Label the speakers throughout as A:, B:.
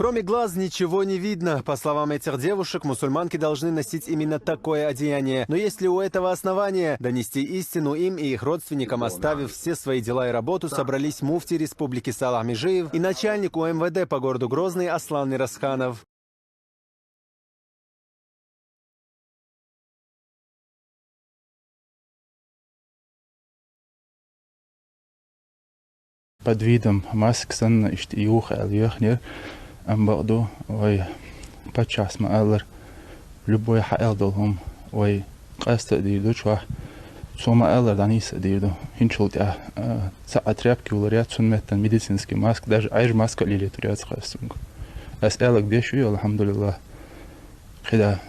A: Кроме глаз ничего не видно. По словам этих девушек, мусульманки должны носить именно такое одеяние. Но есть ли у этого основания? Донести истину им и их родственникам, оставив все свои дела и работу, собрались муфти Республики Салах Межиев и начальник УМВД по городу Грозный Аслан Мирасханов.
B: Под видом маск сан иштиюх аль-яхнир амбаду ой подчас маалар любой хаэлдолхум ой қаста дирду чуа сома алар данис дирду хинчултя саатряпки уларят сунметтан медицинский маск даже айж маска лили турят хастунг ас элак дешу алхамдулилlah хида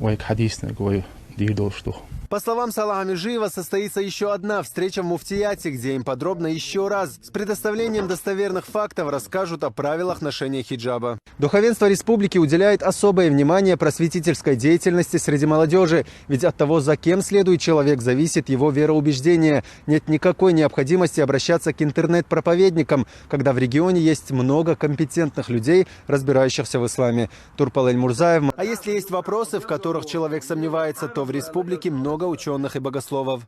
B: ой хадисна ой дирдол штух.
A: По словам Салаха Межиева, состоится еще одна встреча в муфтияте, где им подробно еще раз с предоставлением достоверных фактов расскажут о правилах ношения хиджаба. Духовенство республики уделяет особое внимание просветительской деятельности среди молодежи, ведь от того, за кем следует человек, зависит его вероубеждение. Нет никакой необходимости обращаться к интернет-проповедникам, когда в регионе есть много компетентных людей, разбирающихся в исламе. Турпал Эль-Мурзаев. А если есть вопросы, в которых человек сомневается, то в республике много ученых и богословов.